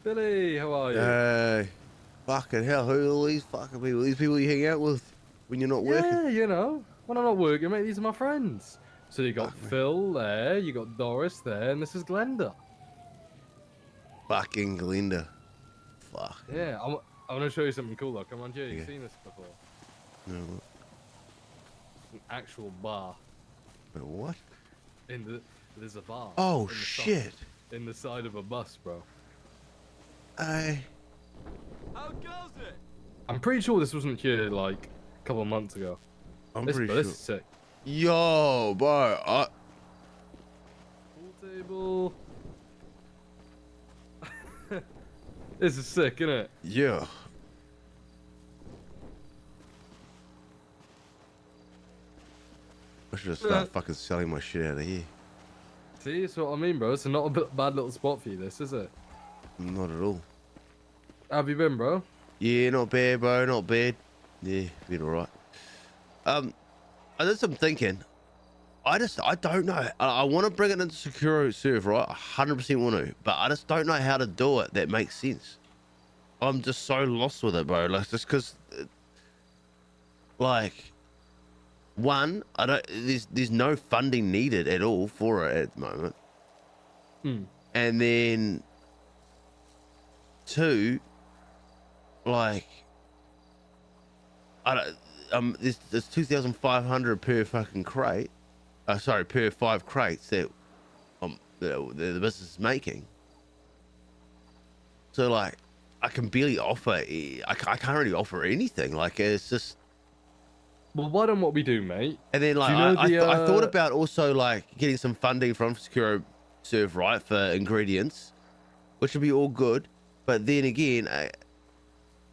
Billy, how are you? Fucking hell, who are all these fucking people? These people you hang out with when you're not working? Yeah, when I'm not working, mate, these are my friends. So you got Fuck me. Phil there, you got Doris there, and this is Glenda. Fucking Glenda. Fuck. Yeah, I want to show you something cool though. Come on, Joe, you've Okay. seen this before. No, An actual bar no, what? in there's a bar Oh in the shit. in the side of a bus, bro. I. How goes it? I'm pretty sure this wasn't here like a couple of months ago. I'm This, pretty bro, this sure. is sick. Yo, bro. Pool table. This is sick, isn't it? Yeah. I should have started fucking selling my shit out of here. See, that's what I mean, bro. It's not a bad little spot for you, this, is it? Not at all. How have you been, bro? Yeah, not bad, bro. Not bad. Yeah, been alright. I did some thinking. I don't know. I want to bring it into Secure Serve, right? 100% want to, but I just don't know how to do it that makes sense. I'm just so lost with it, bro. Like, just because, like, one, I don't. There's no funding needed at all for it at the moment. And then two, like, I don't. There's 2,500 per fucking crate. Sorry, per 5 crates that the business is making. So like, I can barely offer. I can't really offer anything. Like, it's just. Well, why don't what we do, mate? And then like, Do you know I thought about also like getting some funding from Secure Serve, right, for ingredients, which would be all good. But then again,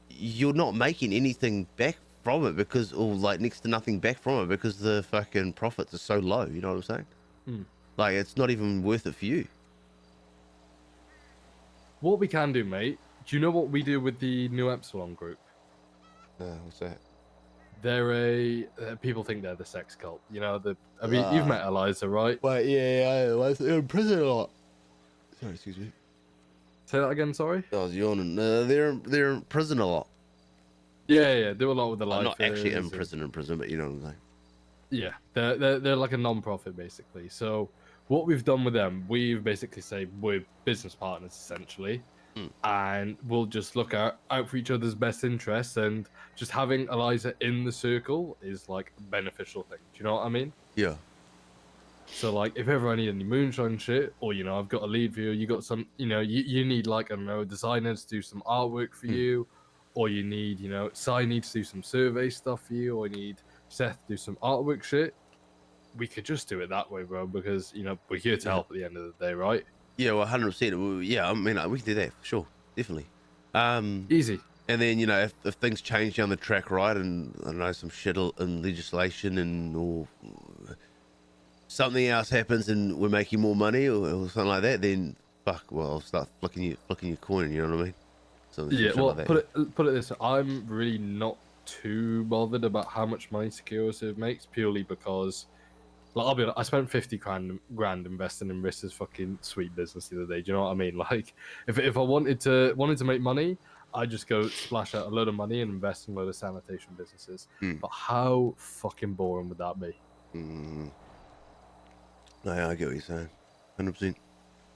you're not making anything back from it because, or like next to nothing back from it because the fucking profits are so low. You know what I'm saying? Like, it's not even worth it for you. What we can do, mate? Do you know what we do with the new Epsilon group? What's that? They're people think they're the sex cult. You know, I mean, you've met Eliza, right? But yeah, they're in prison a lot. Sorry, excuse me. Say that again, sorry? I was yawning. They're in prison a lot. Yeah, do a lot with the life. Not actually in prison, but you know what I'm saying. Yeah, they're like a non-profit basically. So what we've done with them, we've basically said we're business partners essentially, and we'll just look out for each other's best interests, and just having Eliza in the circle is like a beneficial thing. Do you know what I mean? Yeah. So like, if ever I need any moonshine shit, or you know, I've got a lead for you, you got some, you know, you need like, I don't know, designers to do some artwork for you, or you need, you know, Si needs to do some survey stuff for you, or you need Seth to do some artwork shit. We could just do it that way, bro, because you know we're here to help at the end of the day, right? Yeah, well, 100%. Yeah, I mean, we can do that for sure, definitely. Easy. And then, you know, if things change down the track, right, and I don't know, some shit in legislation and or something else happens and we're making more money or something like that, then fuck, well, I'll start flicking your coin. You know what I mean? Yeah. Well, like put it this way. I'm really not too bothered about how much money Security makes, purely because, like, I'll be honest, I spent 50 grand investing in Rissa's fucking sweet business the other day. Do you know what I mean? Like, if I wanted to make money, I just go splash out a load of money and invest in a load of sanitation businesses. But how fucking boring would that be? No, yeah, I get what you're saying. 100%.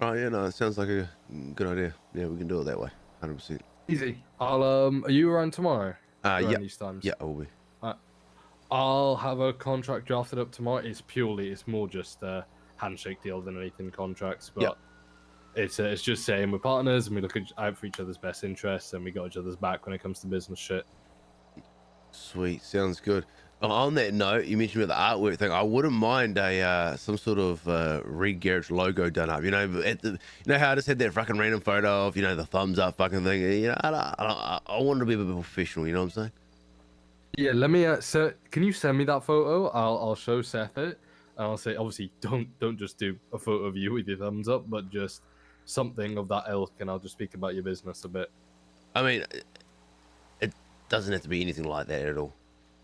Oh yeah, no, it sounds like a good idea. Yeah, we can do it that way. 100%. Easy. I'll Are you around tomorrow? Yeah. These times. Yeah, I will be. I'll have a contract drafted up tomorrow. It's more just a handshake deal than anything contracts, but it's just saying we're partners and we look out for each other's best interests and we got each other's back when it comes to business shit. Sweet, sounds good. On that note, you mentioned about the artwork thing. I wouldn't mind some sort of Reed Garrett's logo done up. You know, you know how I just had that fucking random photo of, you know, the thumbs up fucking thing. You know, I want to be a bit professional. You know what I'm saying? Yeah, let me. Can you send me that photo? I'll show Seth it, and I'll say obviously don't just do a photo of you with your thumbs up, but just something of that ilk, and I'll just speak about your business a bit. I mean, it doesn't have to be anything like that at all.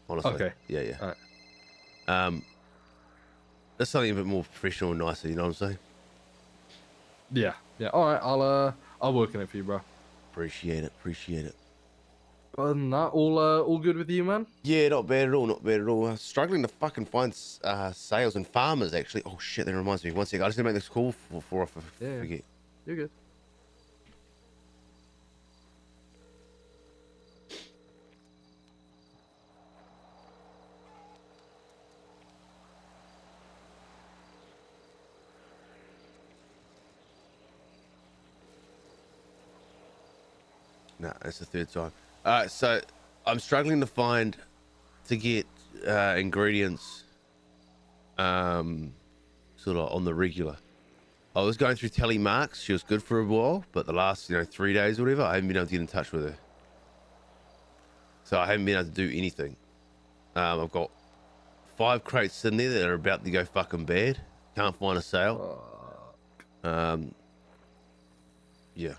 Honestly. Okay. Yeah. All right. That's something a bit more professional and nicer. You know what I'm saying? Yeah. All right. I'll work on it for you, bro. Appreciate it. Appreciate it. Other than that, all good with you, man? Yeah, not bad at all. Not bad at all. Struggling to fucking find sales and farmers, actually. Oh, shit, that reminds me. One sec. I just need to make this call before I forget. You're good. No, it's the third time. So I'm struggling to get ingredients sort of on the regular. I was going through Telly Marks. She was good for a while, but the last 3 days or whatever, I haven't been able to get in touch with her. So I haven't been able to do anything. I've got 5 crates in there that are about to go fucking bad. Can't find a sale. Yeah.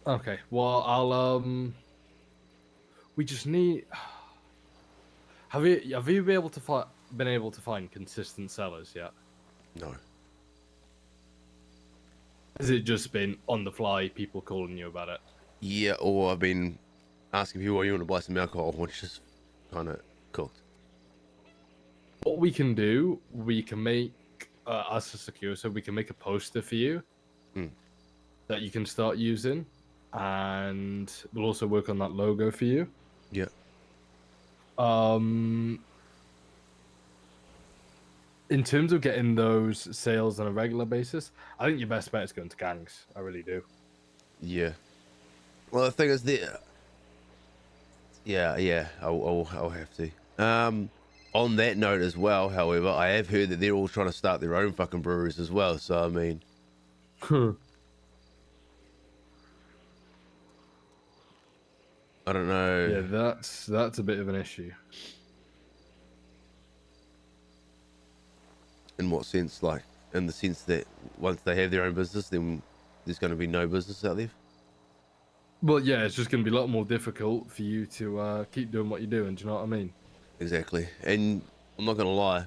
Okay. Well, I'll we just need. Have you been able to find consistent sellers yet? No. Has it just been on the fly, people calling you about it? Yeah, or I've been asking people, you want to buy some alcohol, which is kind of cooked. What we can do, we can make us a secure, so we can make a poster for you that you can start using, and we'll also work on that logo for you. Yeah. In terms of getting those sales on a regular basis, I think your best bet is going to gangs. I really do. Yeah. Well, the thing is, yeah, I'll have to. On that note as well, however, I have heard that they're all trying to start their own fucking breweries as well. So I mean, I don't know. Yeah, that's a bit of an issue. In what sense? Like, in the sense that once they have their own business, then there's going to be no business out there. Well, yeah, it's just going to be a lot more difficult for you to keep doing what you're doing. Do you know what I mean? Exactly. And I'm not going to lie.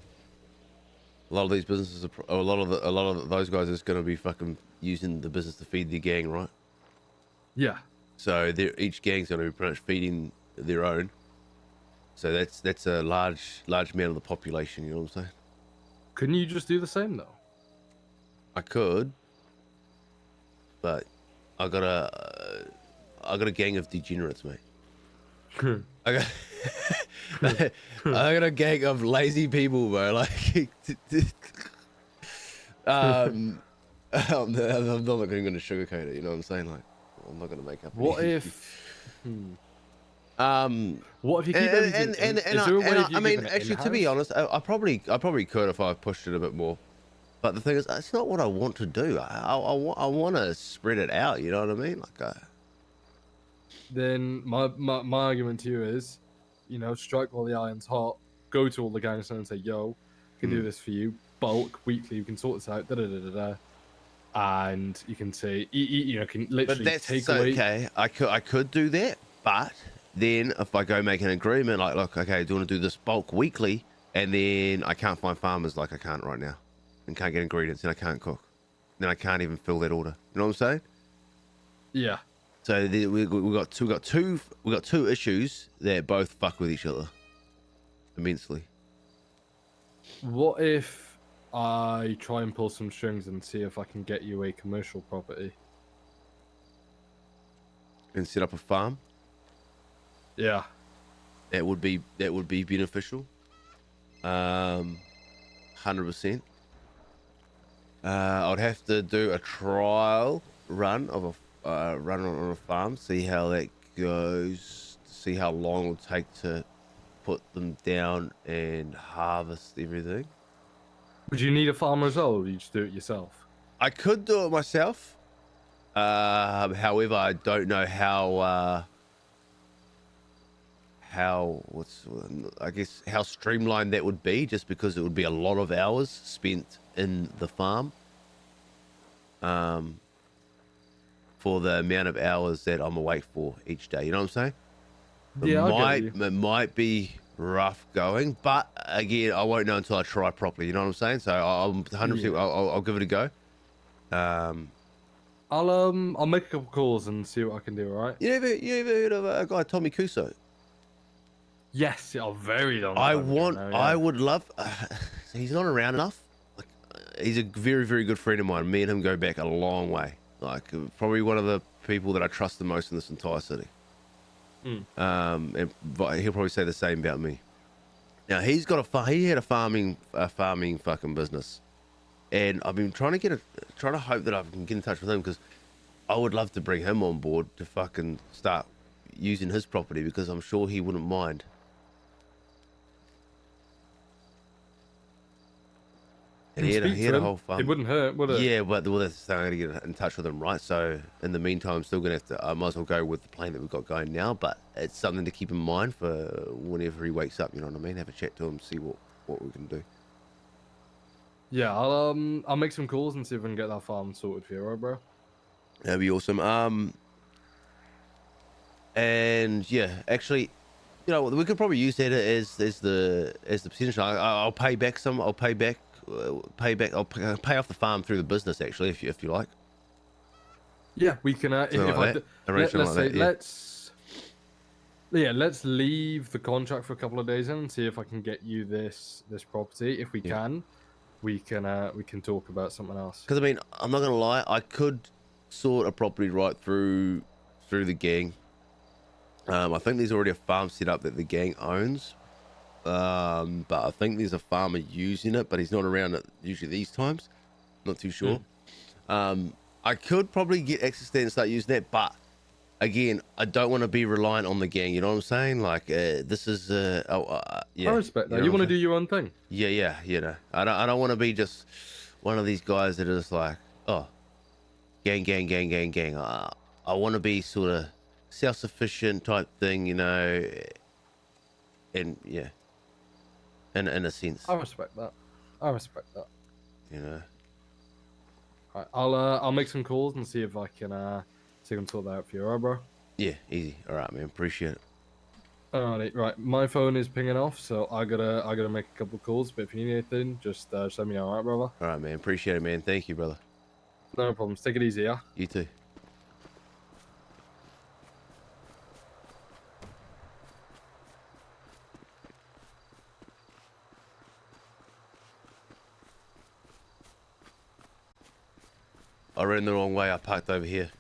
A lot of these businesses, a lot of those guys is going to be fucking using the business to feed their gang, right? Yeah. So each gang's going to be pretty much feeding their own. So that's a large amount of the population. You know what I'm saying? Couldn't you just do the same though? I could, but I got a gang of degenerates, mate. I got a gang of lazy people, bro. Like, I'm not going to sugarcoat it. You know what I'm saying? Like, I'm not going to make up. What any- if? What if you keep everything? I mean, actually, to be honest, I probably could if I pushed it a bit more. But the thing is, it's not what I want to do. I want to spread it out. You know what I mean? Like, then my argument to you is, strike while the iron's hot. Go to all the gangs and say, "Yo, I can do this for you. Bulk weekly. We can sort this out." Da da da da da. And you can say, can literally but that's take away. Okay. I could do that, but then if I go make an agreement, like, look, okay, do you want to do this bulk weekly? And then I can't find farmers like I can't right now, and can't get ingredients, and I can't cook, then I can't even fill that order. You know what I'm saying? Yeah. So we got two issues that both fuck with each other immensely. What if I try and pull some strings and see if I can get you a commercial property? And set up a farm. Yeah. That would be beneficial. 100%. I'd have to do a trial run of a run on a farm, see how that goes, see how long it'll take to put them down and harvest everything. Would you need a farmer as well, or would you just do it yourself? I could do it myself. However, I don't know how streamlined that would be, just because it would be a lot of hours spent in the farm. For the amount of hours that I'm awake for each day, you know what I'm saying? Yeah, It might be rough going. But again, I won't know until I try properly. You know what I'm saying? So I'm 100%. Yeah. I'll give it a go. I'll make a couple calls and see what I can do. All right. You ever heard of a guy Tommy Kuso? Yes. Yeah, very long I time ago want. now, I yeah. would love. He's not around enough. Like, he's a very, very good friend of mine. Me and him go back a long way. Like, probably one of the people that I trust the most in this entire city. Mm. And he'll probably say the same about me. Now he's got he had a farming fucking business, and I've been trying to hope that I can get in touch with him, because I would love to bring him on board to fucking start using his property, because I'm sure he wouldn't mind. And he had a whole farm. It wouldn't hurt, would it? Yeah, but that's the thing, I gotta get in touch with him, right? So in the meantime, I'm still gonna have to. I might as well go with the plan that we've got going now. But it's something to keep in mind for whenever he wakes up. You know what I mean? Have a chat to him, see what we can do. Yeah, I'll make some calls and see if I can get that farm sorted for you, all right, bro? That'd be awesome. And yeah, actually, you know, we could probably use that as the percentage. I'll pay back some. I'll pay back. I'll pay off the farm through the business, actually, if you like. Yeah, we can. If like that. Arrange something like that, yeah. let's leave the contract for a couple of days and see if I can get you this property. If we can, we can talk about something else. Because I mean, I'm not gonna lie, I could sort a property right through the gang. I think there's already a farm set up that the gang owns. But I think there's a farmer using it, but he's not around at usually these times. Not too sure. I could probably get access to that and start using that, but again, I don't want to be reliant on the gang. You know what I'm saying? Like, this is yeah. I respect that. know You what want to I'm do your own thing. yeah. You know, I don't want to be just one of these guys that is like, oh, gang. I want to be sort of self-sufficient type thing, you know, and yeah. In a sense, I respect that. you know. Right, I'll make some calls and see if I can sort that out for you, alright, bro? Yeah, easy. All right, man. Appreciate it. Alright, right. My phone is pinging off, so I gotta make a couple calls. But if you need anything, just let me know, alright, brother? All right, man. Appreciate it, man. Thank you, brother. No problems. Take it easy, yeah. You too. I ran the wrong way. I parked over here.